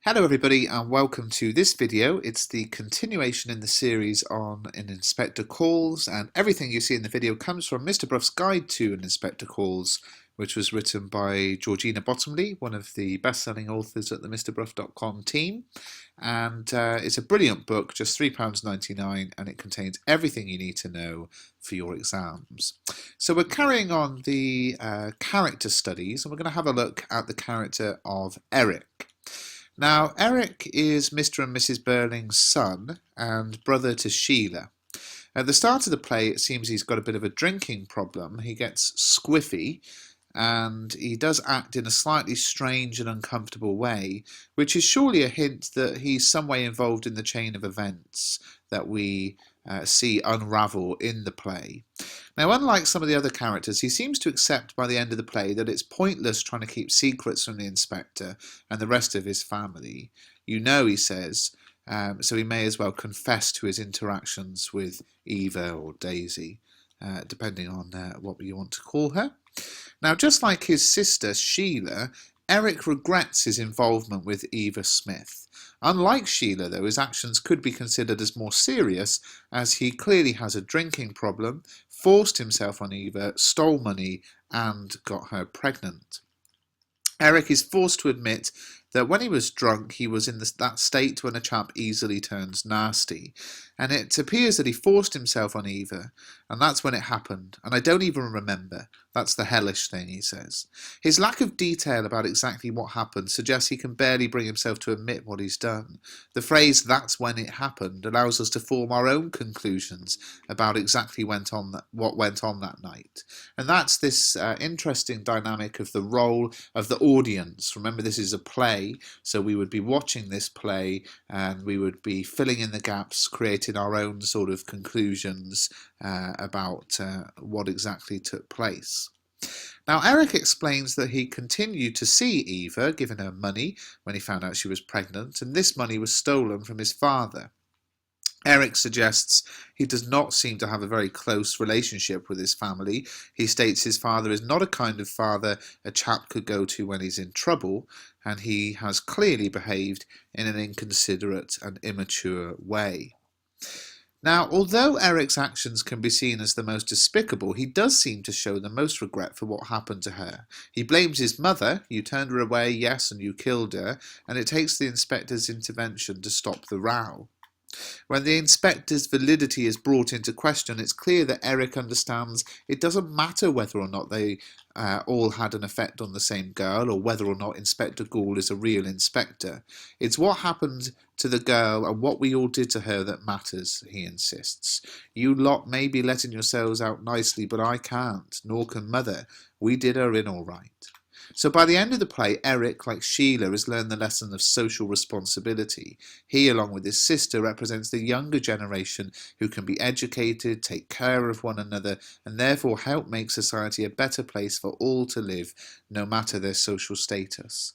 Hello everybody and welcome to this video. It's the continuation in the series on an inspector calls, and everything you see in the video comes from Mr. Bruff's Guide to an Inspector Calls, which was written by Georgina Bottomley, one of the best-selling authors at the MrBruff.com team. And it's a brilliant book, just £3.99, and it contains everything you need to know for your exams. So we're carrying on the character studies, and we're going to have a look at the character of Eric. Now, Eric is Mr. and Mrs. Burling's son and brother to Sheila. At the start of the play, it seems he's got a bit of a drinking problem. He gets squiffy and he does act in a slightly strange and uncomfortable way, which is surely a hint that he's some way involved in the chain of events that we see unravel in the play. Now, unlike some of the other characters, he seems to accept by the end of the play that it's pointless trying to keep secrets from the inspector and the rest of his family. You know, he says, so he may as well confess to his interactions with Eva or Daisy, depending on what you want to call her. Now, just like his sister Sheila, Eric regrets his involvement with Eva Smith. Unlike Sheila, though, his actions could be considered as more serious, as he clearly has a drinking problem, forced himself on Eva, stole money, and got her pregnant. Eric is forced to admit that when he was drunk, he was in that state when a chap easily turns nasty. And it appears that he forced himself on Eva, and that's when it happened. And I don't even remember. That's the hellish thing, he says. His lack of detail about exactly what happened suggests he can barely bring himself to admit what he's done. The phrase, "that's when it happened," allows us to form our own conclusions about exactly what went on that night. And that's this interesting dynamic of the role of the audience. Remember, this is a play, so we would be watching this play and we would be filling in the gaps, creating our own sort of conclusions about what exactly took place. Now, Eric explains that he continued to see Eva, giving her money when he found out she was pregnant, and this money was stolen from his father. Eric suggests he does not seem to have a very close relationship with his family. He states his father is not a kind of father a chap could go to when he's in trouble, and he has clearly behaved in an inconsiderate and immature way. Now, although Eric's actions can be seen as the most despicable, he does seem to show the most regret for what happened to her. He blames his mother. "You turned her away, yes, and you killed her," and it takes the inspector's intervention to stop the row. When the inspector's validity is brought into question, it's clear that Eric understands it doesn't matter whether or not they all had an effect on the same girl, or whether or not Inspector Gould is a real inspector. It's what happened to the girl and what we all did to her that matters, he insists. "You lot may be letting yourselves out nicely, but I can't, nor can Mother. We did her in all right." So by the end of the play, Eric, like Sheila, has learned the lesson of social responsibility. He, along with his sister, represents the younger generation who can be educated, take care of one another, and therefore help make society a better place for all to live, no matter their social status.